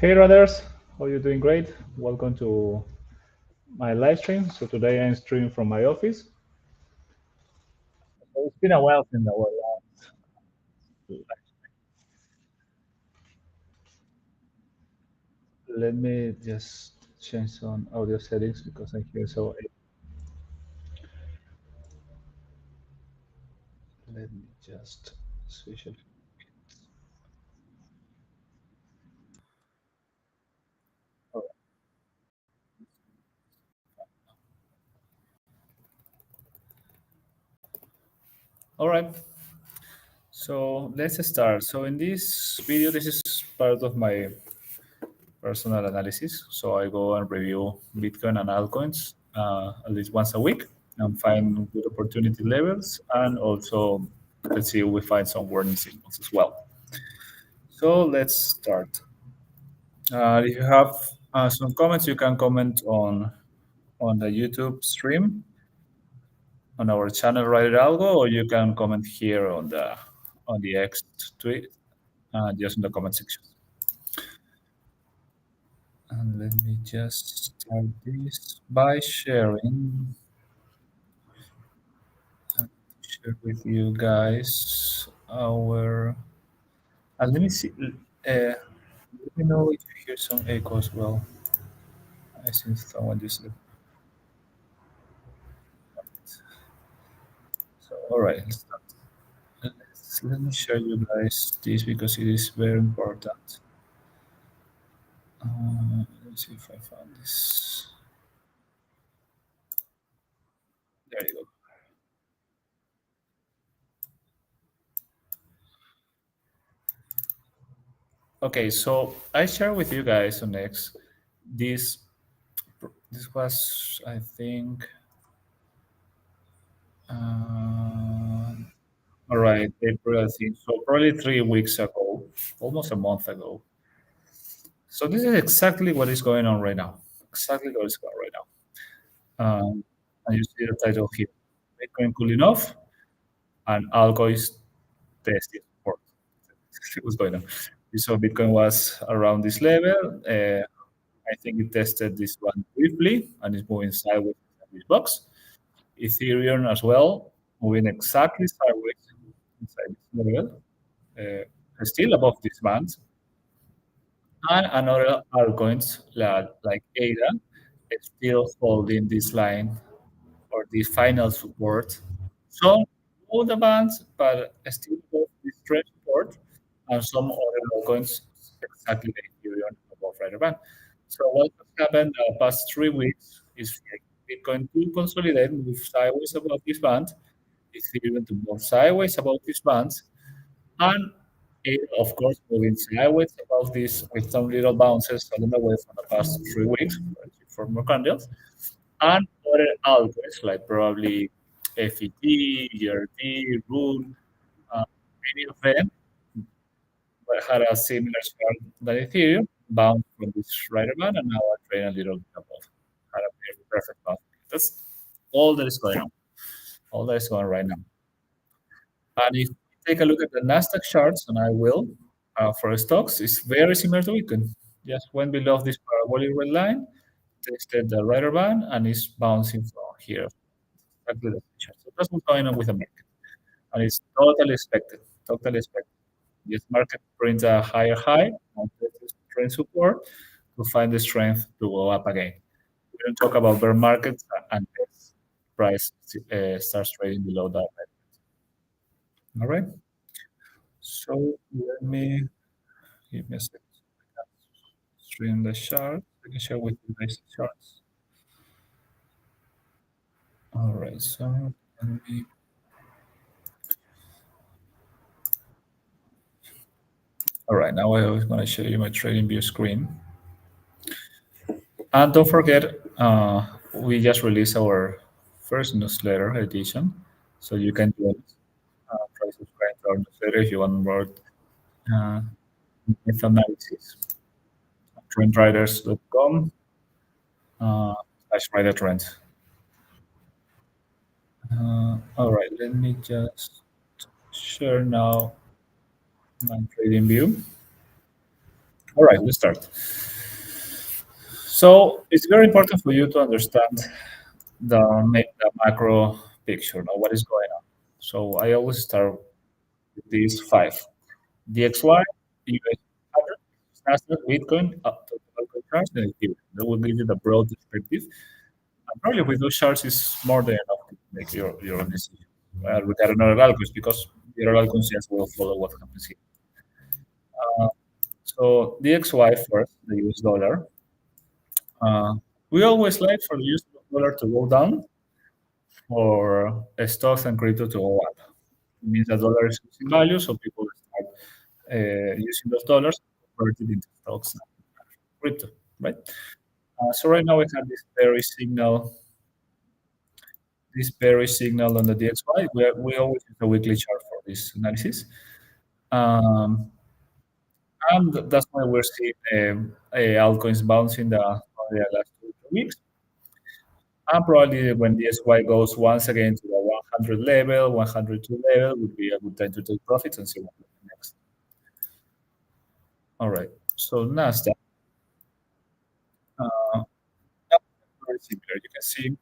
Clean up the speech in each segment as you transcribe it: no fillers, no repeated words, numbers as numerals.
Hey runners, how you doing? Great. Welcome to my live stream. So today I'm streaming from my office. So it's been a while since our last. Let me just change some audio settings because I hear so. Let me just switch it. All right. So let's start. So in this video, this is part of my personal analysis. So I go and review Bitcoin and altcoins at least once a week and find good opportunity levels. And also, let's see if we find some warning signals as well. So let's start. If you have some comments, you can comment on the YouTube stream on our channel, Write It Algo, or you can comment here on the X tweet, just in the comment section. And let me just start this by share with you guys our. Let me see. Let me know if you hear some echo as well. I think someone just. So, all right, let's start. Let me show you guys this because it is very important. Let me see if I found this. There you go. Okay, so I share with you guys on X. This this was I think all right, April I think so probably 3 weeks ago, almost a month ago. So this is exactly what is going on right now. Exactly what is going on right now. And you see the title here: Bitcoin cooling off and altcoins testing support. What's going on? So Bitcoin was around this level. I think it tested this one briefly and is moving sideways in this box. Ethereum as well, moving exactly sideways inside this level, still above this band. And another altcoins like ADA is still holding this line or the final support. Some hold the bands, but still above this trend support, and some other altcoins exactly like Ethereum above right band. So what has happened the past 3 weeks is for Bitcoin to consolidate, move sideways above this band, Ethereum to move sideways above this band, and it, of course, moving sideways above this with some little bounces along the way for the past 3 weeks for more candles, and other algos like probably FET, GRT, Rune, many of them had a similar chart than Ethereum, bound from this right band, and now are trading a little bit above. Had a perfect bounce. That's all that is going on. All that is going on right now. And if you take a look at the Nasdaq charts, and I will, for stocks, it's very similar to Bitcoin. Just went below this parabolic red line, tested the right band, and is bouncing from here. Exactly the chart. So that's what's going on with the market, and it's totally expected. Totally expected. This market prints a higher high and tests trend support to find the strength to go up again. We don't talk about bear markets unless price starts trading below that. All right. So let me give me a second. Stream the chart. I can share with you guys the charts. All right. So let me. All right. Now I was going to show you my trading view screen. And don't forget, we just released our first newsletter edition, so you can join us. Try subscribe to our newsletter if you want more uh, with analysis. Trendriders.com /rider trend. All right, let me just share now my trading view. All right, let's start. So it's very important for you to understand the macro picture, now what is going on. So I always start with these five: DXY, US 100, Nasdaq, Bitcoin, up to the local charts, and Ethereum. That will give you the broad perspective. And probably with those charts is more than enough to make your own decision regarding other algos, because the other algos just will follow what happens here. Uh, so DXY first, the US dollar. Uh, we always like for the US dollar to go down for stocks and crypto to go up. It means the dollar is losing value, so people start using those dollars converted into stocks and crypto, right? So right now we have this bearish signal on the DXY. We always use a weekly chart for this analysis. Um, and that's why we're seeing altcoins bouncing the last 2 weeks. And probably when the SY goes once again to the 100 level, 102 level, would be a good time to take profits and see what happens next. All right. So Nasdaq, uh, very similar. You can see.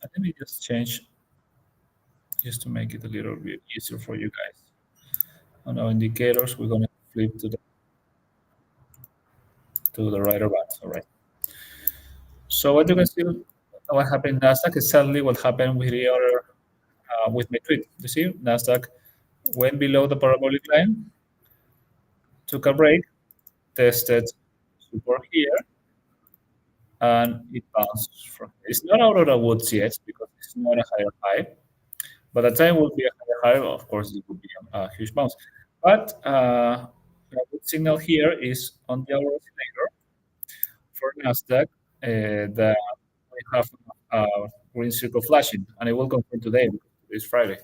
Let me just change just to make it a little bit easier for you guys. On our indicators, we're going to flip to the right or back. All right. So what you can see, what happened in Nasdaq is sadly what happened with the other with my tweet. You see, Nasdaq went below the parabolic line, took a break, tested support here, and it bounced from. It's not out of the woods yet because it's not a higher high. By the time it will be a higher high, of course, it will be a huge bounce. But a good signal here is on the hour oscillator for Nasdaq that we have a green circle flashing, and it will confirm today because it's Friday.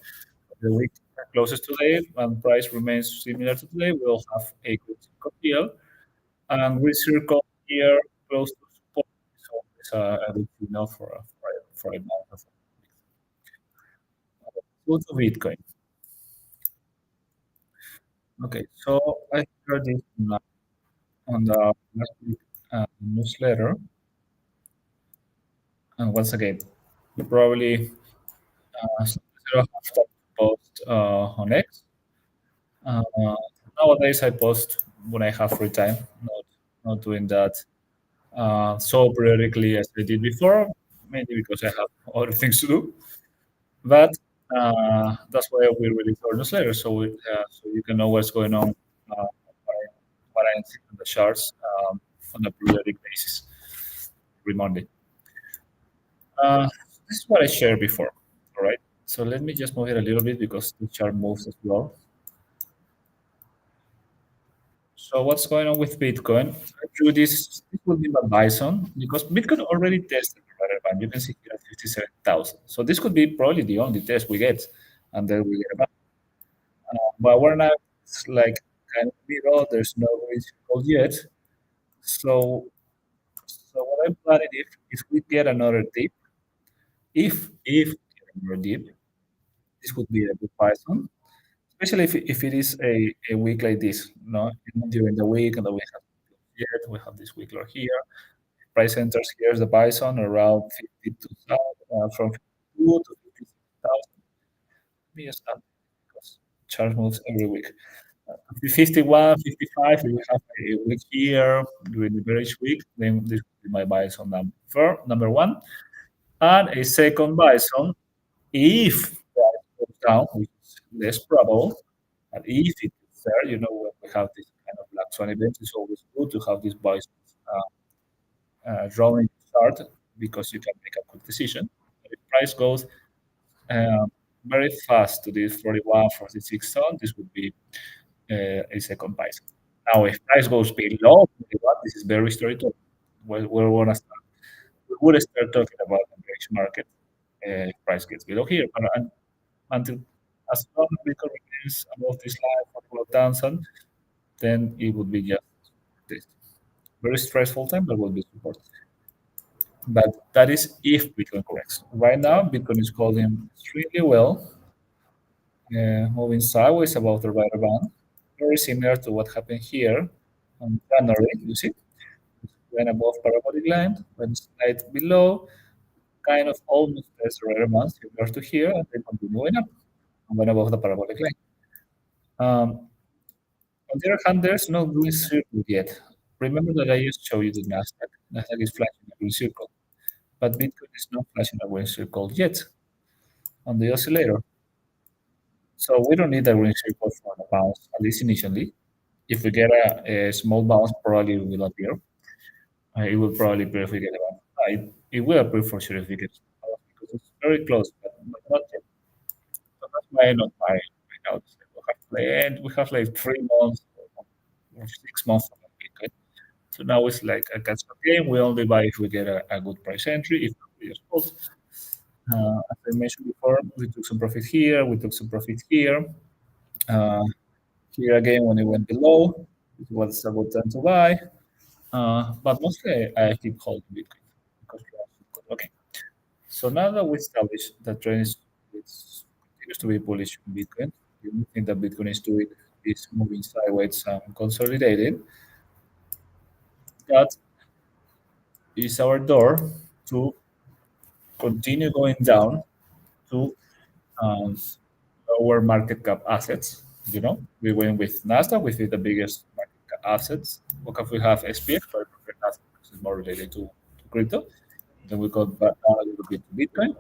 The week closes today and price remains similar to today. We'll have a good circle here and green circle here close to support. So it's a good signal for a month. Go to Bitcoin. Okay, so I heard this on the last week newsletter, and once again, you probably zero have to post on X. Uh, Nowadays, I post when I have free time, not doing that so periodically as I did before, mainly because I have other things to do. But that's why we release our newsletter, so you can know what's going on, what I see on the charts on a periodic basis every Monday. Uh, this is what I shared before. All right. So let me just move it a little bit because the chart moves as well. So what's going on with Bitcoin? Through this will be my bison because Bitcoin already tested the right band. You can see here at 57,000. So this could be probably the only test we get, and then we get a bounce. But we're not like kind of middle. There's no reach called yet. So what I'm planning if we get another dip, if we get another dip, this would be a good bison, especially if it is a week like this. No, during the week and the week has yet we have this week low here. Price enters here is the bison around 52,000, from 52 to 56,000. Let me just add because chart moves every week. 51, 55, if we have a week here during the bearish week, then this will be my bison number one. And a second bison, if price goes down, which is less probable, and if it is there, when we have this kind of black swan event, it's always good to have this bison drawing chart because you can make a quick decision. But if price goes very fast to this 41, 46 zone, this would be a second bison. Now, if price goes below 41, this is very storytelling. We want to start. We would start talking about the bearish market if price gets below here. But until as long as Bitcoin remains above this line for 12,000, then it would be just this very stressful time, but will be support. But that is if Bitcoin corrects. Right now, Bitcoin is holding extremely well, moving sideways above the right band, very similar to what happened here on January, you see, went above parabolic line, went slight below, kind of almost as the rare months similar to here, and then continue going up and went above the parabolic line. On the other hand, there's no green circle yet. Remember that I just showed you the Nasdaq. Nasdaq is flashing a green circle, but Bitcoin is not flashing a green circle yet on the oscillator. So we don't need a green circle for the bounce, at least initially. If we get a small bounce, probably it will appear. It will probably appear if we get a bounce. It will appear for sure if we get a bounce because it's very close, but not yet. So that's why I'm not buying right now. We have like 3 months or 6 months of Bitcoin. So now it's like a catch-up game. We only buy if we get a good price entry. If not, we just hold. As I mentioned before, we took some profit here. We took some profit here. Uh, Here again, when it went below, it was a good time to buy. But mostly I keep holding Bitcoin because we are so good. Okay. So now that we established that trend continues to be bullish on Bitcoin, the only thing that Bitcoin is doing is moving sideways and consolidating. That is our door to continue going down to um, lower market cap assets. You know, we went with Nasdaq, we see the biggest market cap assets. What if we have SPX, but I prefer Nasdaq because it's more related to crypto. Then we go back down a little bit to Bitcoin,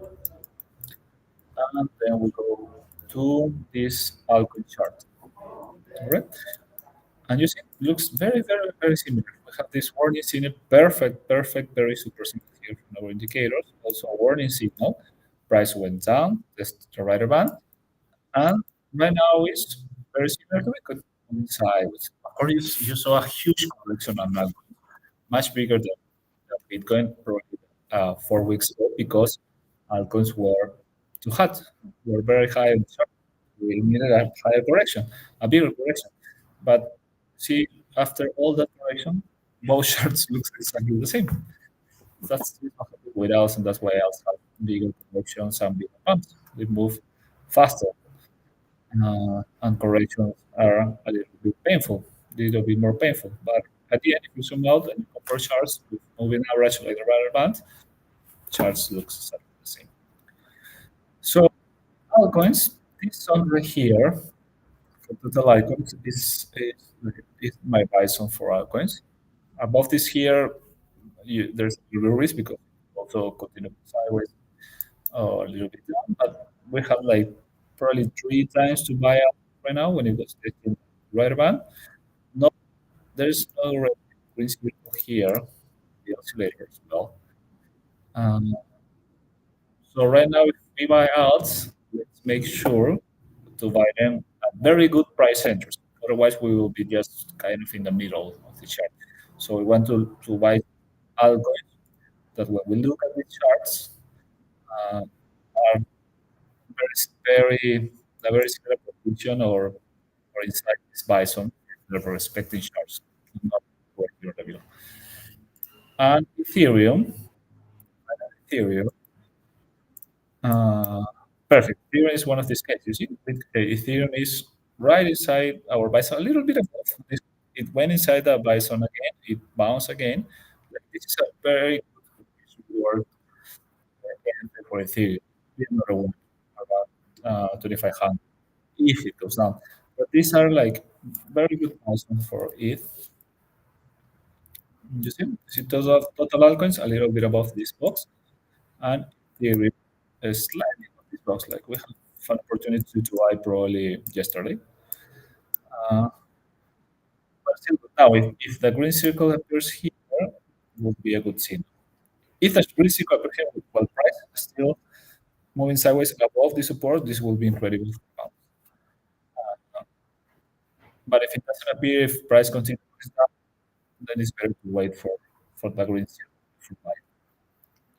and then we go to this altcoin chart. All right, and you see, it looks very, very, very similar. We have this warning signal, perfect, perfect, very super similar here from our indicators. Also, a warning signal. Price went down, just the right band. And right now it's very similar to Bitcoin on size. Of course, you saw a huge correction on altcoin, much bigger than Bitcoin probably 4 weeks ago because altcoins were too hot, were very high on the chart. We needed a higher correction, a bigger correction. But see, after all that correction, both charts looks exactly the same. That's not happening with us, and that's why else have bigger corrections and bigger pumps. They move faster and corrections are a little bit painful, a little bit more painful. But at the end, if you zoom out and you compare charts with moving average like the rubber band, charts looks exactly the same. So altcoins, this one right here for total altcoins is my bison for altcoins. Above this here, there's a little risk because it also continue sideways or a little bit down, but we have like probably 3 times to buy up right now when it was testing right band. No, there's no red green circle here, the oscillator as well. Um, so right now, if we buy alts, let's make sure to buy them at very good price entries. Otherwise, we will be just kind of in the middle of the chart. So we want to buy altcoins that when we look at the charts uh, are very, a very similar position or inside this bison, the respecting charts, not where you're below. And Ethereum, uh, perfect. Ethereum is one of these cases. You see, Ethereum is right inside our bison, a little bit above. It went inside the bison again. It bounced again. Like, this is a very good word for Ethereum. Here's another one about 2,500 if it goes down. But these are like very good bison for ETH. You see total altcoins a little bit above this box, and Ethereum is slightly above this box. Like we have an opportunity to buy probably yesterday. Uh, but still, now if the green circle appears here, would be a good sign. If the green circle appears here with well price still moving sideways above the support, this will be incredible. But if it doesn't appear, if price continues down, then it's better to wait for the green circle to buy,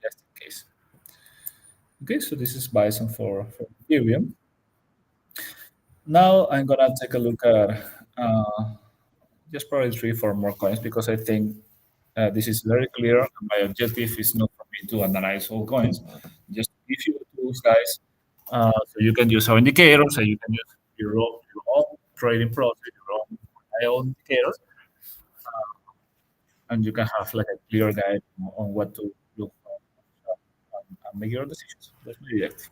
just in case. Okay, so this is Bison for Ethereum. Now I'm gonna take a look at just probably 3 4 more coins because I think this is very clear. My objective is not for me to analyze all coins, just to give you the tools, guys, so you can use our indicators, so you can use your own trading process, your own indicators, and you can have like a clear guide on what to look for and make your decisions. That's my directive.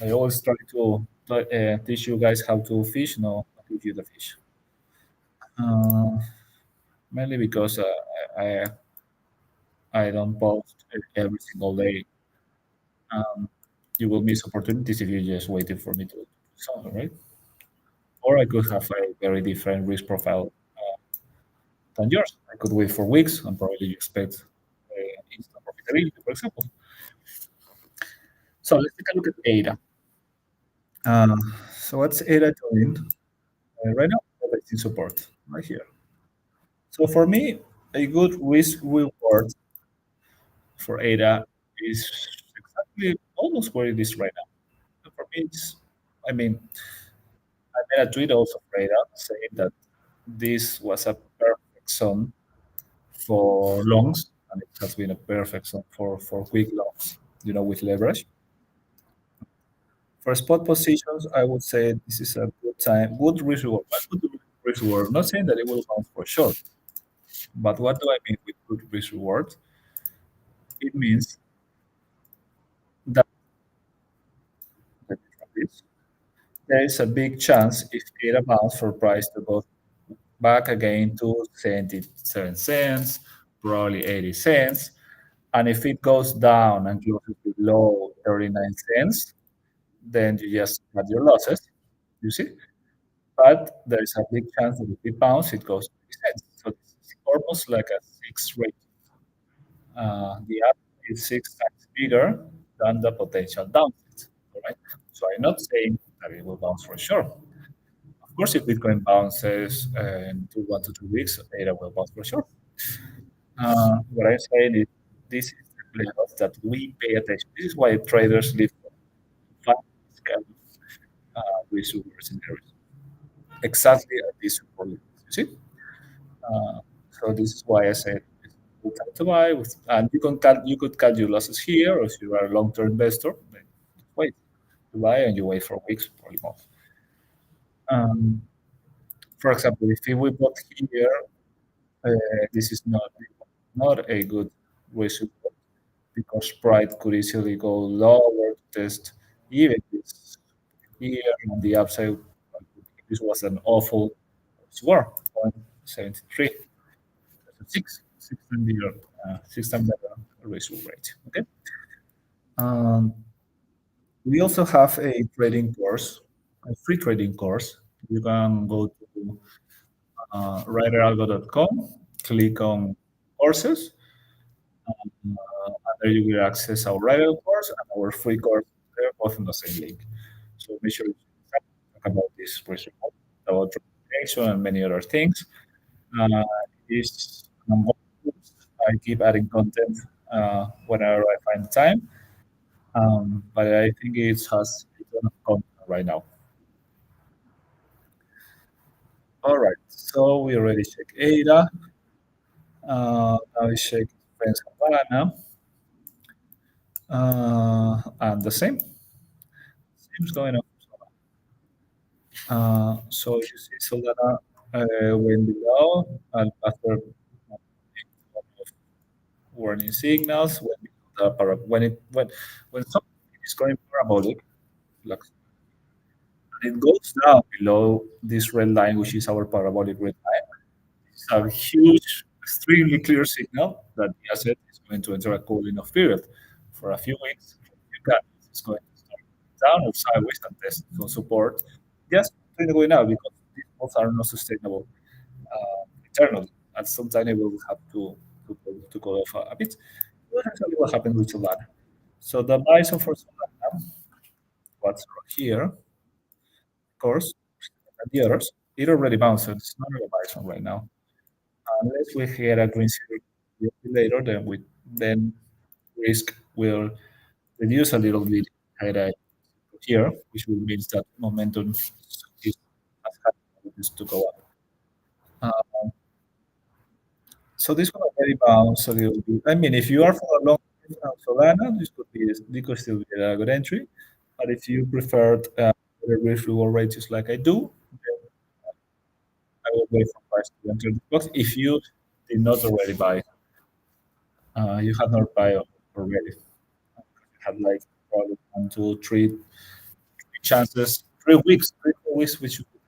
I always try to teach you guys how to fish, no, not give you the fish. Uh, Mainly because I I don't post every single day. Um, you will miss opportunities if you're just waiting for me to do something, right? Or I could have a very different risk profile than yours. I could wait for weeks and probably expect instant profitability, for example. So let's take a look at ADA. Uh, so what's ADA doing right now? It's in support right here. So for me, a good risk reward for ADA is exactly almost where it is right now. So for me, it's, I mean, I made a tweet also for ADA saying that this was a perfect zone for longs, and it has been a perfect zone for quick longs, with leverage. For spot positions, I would say this is a good time, good risk reward. But good risk reward. Not saying that it will bounce for sure, but what do I mean with good risk reward? It means that there is a big chance if data bounce for price to go back again to 77 cents, probably 80 cents. And if it goes down and closes below 39 cents, then you just cut your losses, you see? But there is a big chance that if it bounces, it goes to 50 cents. So it's almost like a six rate. The up is six times bigger than the potential downside, right? So I'm not saying that it will bounce for sure. Of course, if Bitcoin bounces to 1 to 2 weeks, data will bounce for sure. What I'm saying is this is the levels that we pay attention. This is why traders live for find these kind of resources in areas. Exactly at this support levels. You see? So this is why I said it's a good time to buy. And you could cut your losses here, or if you are a long-term investor, then wait to buy and you wait for weeks or a month. Um, for example, if we bought here, uh, this is not a good risk because price could easily go lower to test even this here on the upside. This was an awful score, 0.73, six times the six times the ratio rate. Okay. Um, we also have a trading course, a free trading course. You can go to writeralgo.com, click on courses, and there you will access our writer course and our free course. They're both on the same link. So make sure you talk about this research, about transportation and many other things. Uh, is I keep adding content whenever I find time, but I think it has a ton of content right now. All right, so we already checked ADA. Now we check Friends Havana, and the same is going on. So you see Solana went below, and after warning signals, when something is going parabolic, like it goes down below this red line, which is our parabolic red line. It's a huge, extremely clear signal that the asset is going to enter a cooling off period for a few weeks. You can it's going to start down or sideways and test some support. Just continue going out because these moves are not sustainable eternally. At some time, it will have to go off a bit. That's actually what happened with Solana. So the bison for Solana, what's here, of course, and the others, it already bounced. So it's not a bison right now. Unless we get a green signal later, then risk will reduce a little bit at here, which will mean that momentum is has had to go up. Uh, so this one already bounced a little bit. I mean, if you are for a long Solana, this could still be a good entry. But if you preferred the risk reward ratios like I do, then I will wait for price to enter the box. If you did not already buy. You have not buy already. You had like probably one, two, three chances, 3 weeks, 3 4 weeks, which you could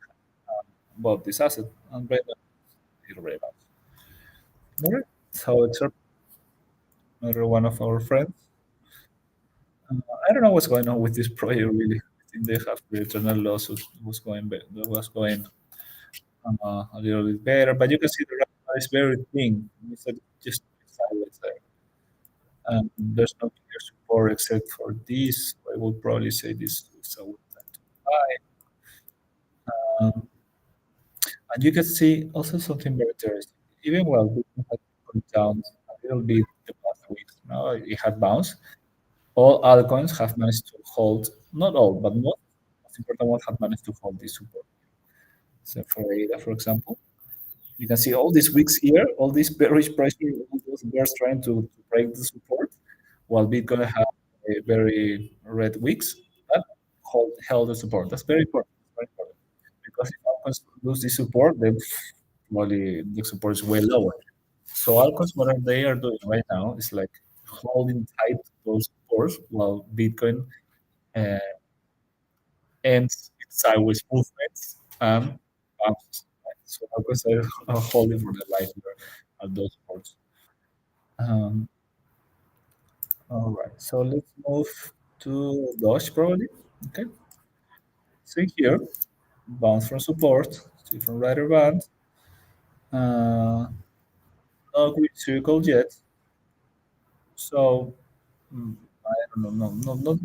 bought this asset and right now it already bounced. All right. So it's another one of our friends. I don't know what's going on with this project really. I think they have the internal lawsuit that was going a little bit better, but you can see the right is very thin. It's just sideways there. There's no clear support except for this. I would probably say this is a good time to buy. Um, and you can see also something very interesting. Even while Bitcoin had gone down a little bit the past weeks, now it had bounced. All altcoins have managed to hold, not all, but most important ones have managed to hold this support. So for ADA, for example, you can see all these weeks here, all this bearish pressure, all those bears trying to break the support, while Bitcoin have a very red weeks that held the support. That's very important. Very important. Because if altcoins lose the support, then probably the support is way lower. So altcoins, what are they are doing right now is like holding tight those supports while Bitcoin uh, ends its sideways movements and bounces. Right? So altcoins are holding for the life here at those supports. Um, all right, so let's move to Doge probably. Okay, so here, bounce from support, see from rider band, uh, no green circle yet. So I don't know, not we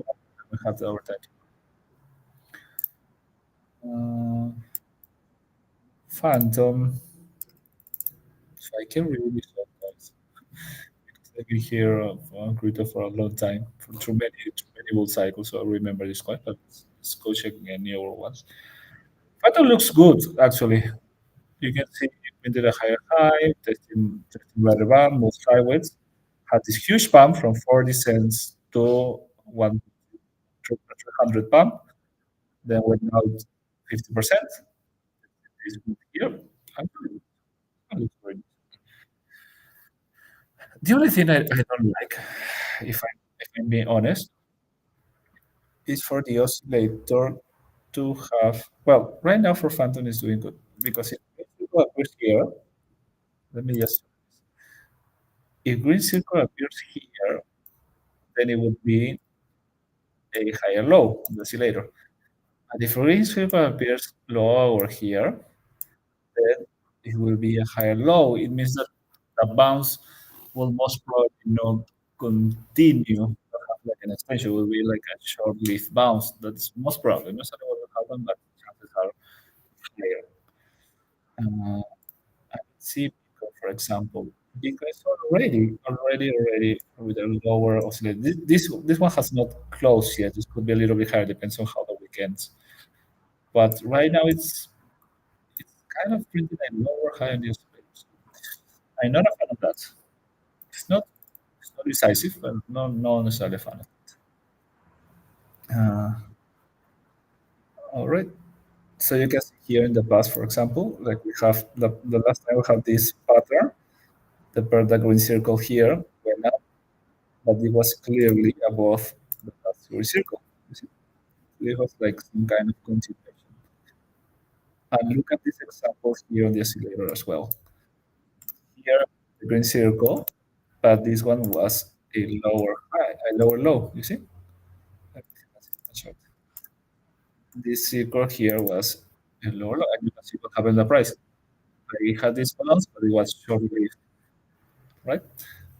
have the overtime. Phantom. So I can really be surprised because I've been here on crypto for a long time, for too many bull cycles. So I remember this quite, but let's go check again newer ones. Phantom looks good actually. You can see it went to a higher high, testing right around, moved sideways, had this huge pump from 40 cents to 300 pump, then went out 50%. This here, actually, looks very good. The only thing I don't like, if I'm being honest, is for the oscillator to have. Well, right now for Phantom is doing good because if green circle appears here, let me just. If green circle appears here, then it would be a higher low on the oscillator. And if green circle appears low over here, then it will be a higher low. It means that the bounce will most probably not continue to have like an extension. It will be like a short-lived bounce. That's most probably. Not saying what will happen, but chances are higher. Let's see Bitcoin, for example. Bitcoin is already with a lower oscillator. This one has not closed yet. This could be a little bit higher, depends on how the weekends. But right now it's kind of printing a lower high on the oscillators. I'm not a fan of that. It's not it's not decisive, but not necessarily a fan of it. All right. So you can see here in the past, for example, like we have the last time we have this pattern, the purple green circle here went up, but it was clearly above the last green circle. You see, it was like some kind of continuation. And look at this example here on the oscillator as well. Here, the green circle, but this one was a lower high, a lower low. You see? Let me see that's a snapshot. This circle here was a lower low, and you can see what happened to the price. We had this balance, but it was short-lived, right?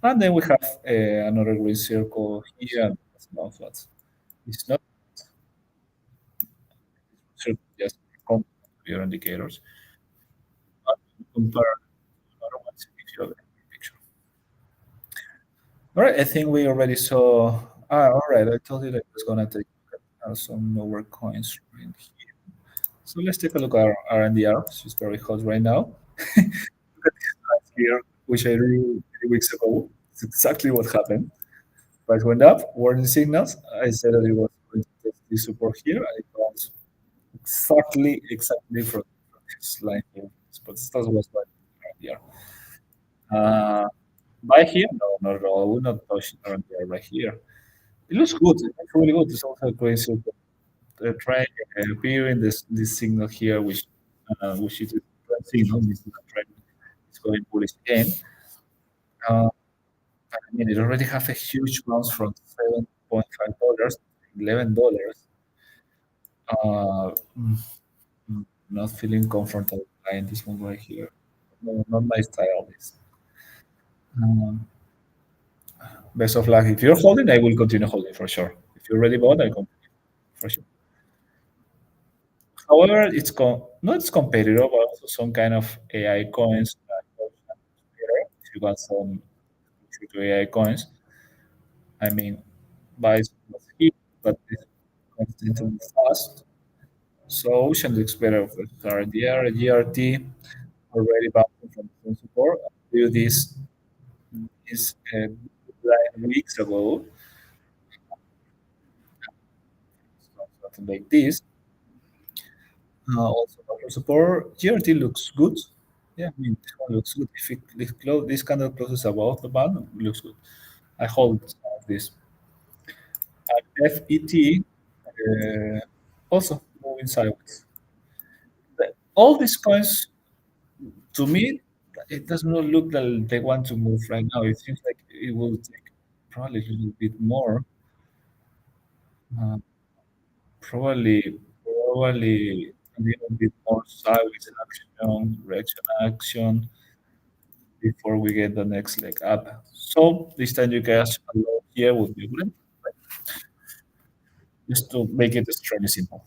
And then we have another green circle here, and it's not flat. It's not circle, just your indicators. But compare other ones to give you a better picture. All right, I think we already saw. All right, I told you that I was gonna take some lower coins right here. So let's take a look at our RNDR, which is very hot right now. Look at this price here, which I drew 3 weeks ago. It's exactly what happened. Price went up, warning signals. I said that it was going to test this support here, and it was exactly from this line here. But that was what RNDR. Uh, by here, no, not at all. I will not touch around there right here. It looks good. It looks really good. It's also a coincidence. Try appearing this signal here, which is a trend signal. This is a trend. It's going bullish again. Uh, I mean, it already have a huge bounce from $7.5, $11. Uh, mm, Not feeling comfortable buying this one right here. No, not my style. This. Um, Best of luck. If you're holding, I will continue holding for sure. If you're already bought, I continue for sure. However, not it's competitive, but also some kind of AI coins. If you want some to AI coins, I mean, buy some here, but it's constantly fast. So Ocean looks better with RDR, GRT already bouncing from the support. Do this like weeks ago, something like this. Also, for support, GRT looks good. Yeah, I mean, this one looks good. If this candle closes above the band, it looks good. I hold some of this. FET also moving sideways. All these coins, to me, it does not look like they want to move right now. It seems like it will take probably a little bit more. Uh, probably a little bit more sideways action, direction action before we get the next leg up. So this time you guys allow here would be good. Just to make it extremely simple.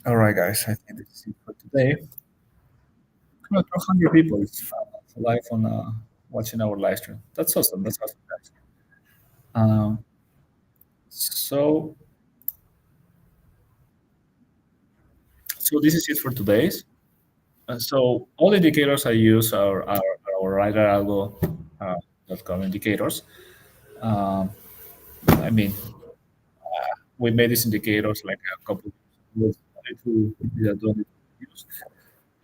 All right, guys. I think this is it for today. 200 people is live on watching our live stream. That's awesome. That's awesome, guys. Um, so, so this is it for today's. So all indicators I use are our Rider Algo .com indicators. Um, I mean, we made these indicators like a couple of years ago that don't use.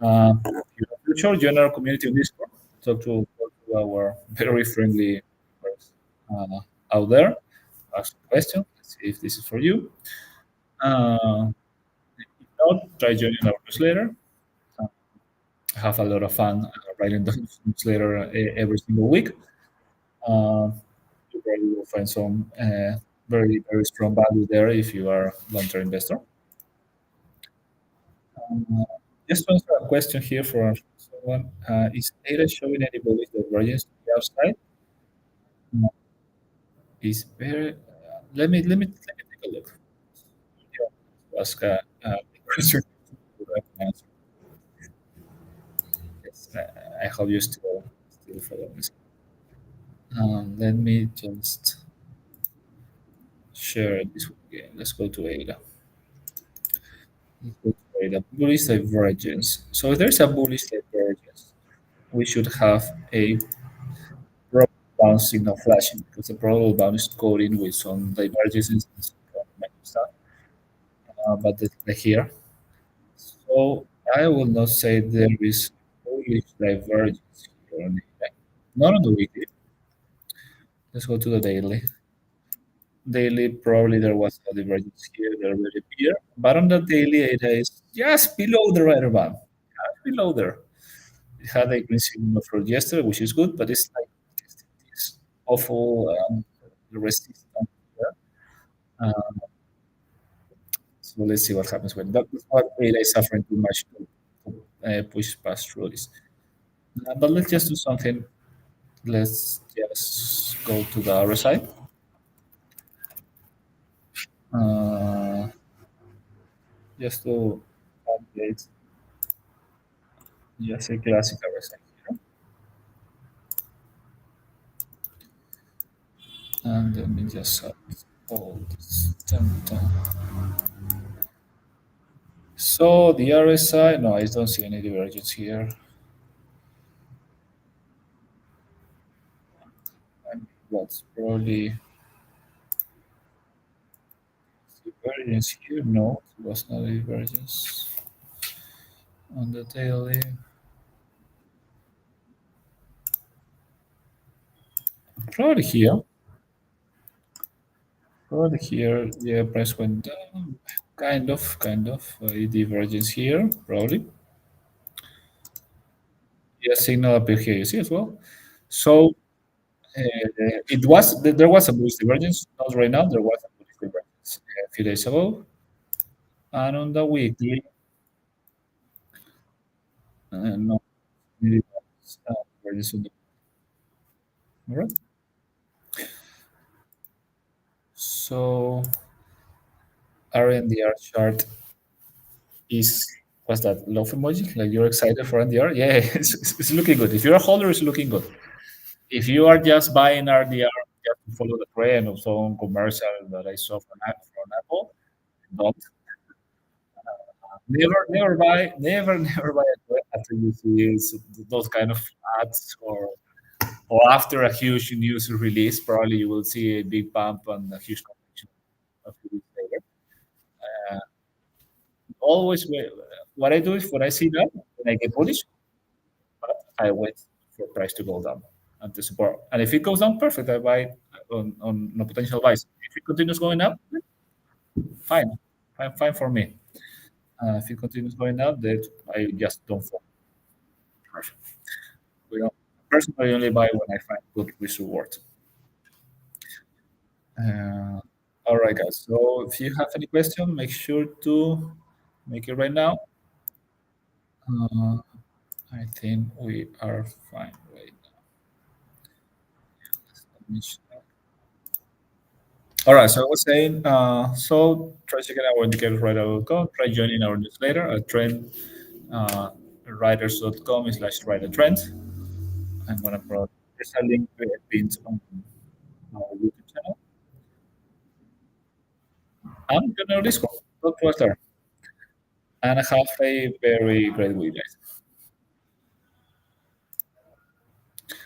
In the future, join our community on Discord. Talk to our very friendly members out there. Ask a question. Let's see if this is for you. If not, try joining our newsletter. Uh, have a lot of fun writing the newsletter every single week. Uh, you probably will find some very, very strong value there if you are a long-term investor. Uh, just to answer a question here for someone, is data showing any bullish divergence to the upside? No, is very. Let me take a look. Yeah, ask a question. Answer. Yes, I hope you still follow this. Let me just share this again. Let's go to ADA. Let's go to ADA. Bullish divergence. So if there's a bullish divergence, we should have a probable bounce signal flashing because the probable bounce is coding with some divergences and some stuff. But here, so I will not say there is bullish divergence here on the day. Not on the weekly. Let's go to the daily. Daily, probably there was a divergence here, there already appear. But on the daily, it is just below the right band, just below there. It had a green signal for yesterday, which is good, but it's like this awful resistance there. Uh, so let's see what happens when that. What data is suffering too much to push past through this. But let's just do something. Let's just go to the other side. Uh, just to update just a classic other side here. And let me just hold this. Dun, dun. So the RSI, no, I don't see any divergence here. And what's probably divergence here? No, it was not a divergence on the daily. Probably here. Probably here. Yeah, price went down. Kind of. A divergence here, probably. Yeah, signal appear here. You see as well. So there was a bullish divergence. Not right now. There was a bullish divergence a few days ago, and on the weekly, no, it was, divergence on the. All right. So RNDR chart is what's that love emoji? Like you're excited for NDR? Yeah, it's looking good. If you're a holder, it's looking good. If you are just buying RDR just to follow the trend of some commercial that I saw from Apple, don't never buy a trend after you see those kind of ads or after a huge news release. Probably you will see a big bump and a huge correction a few weeks later. Uh, always, what I do is when I see that, when I get bullish, but I wait for price to go down and to support. And if it goes down, perfect. I buy on a potential buys. If it continues going up, fine, fine for me. If it continues going up, then I just don't fall. Perfect. We don't, personally, I only buy when I find good risk reward. Uh, all right, guys. So if you have any question, make sure to make it right now. Uh, I think we are fine right now. Let me check. All right, so I was saying, so try checking out indicatorsradar.com, try joining our newsletter at trend writers.com/write a trend. I'm gonna put there's a link to it pinned on our YouTube channel. I'm gonna Discord. Talk to us there. And have a very great week, guys.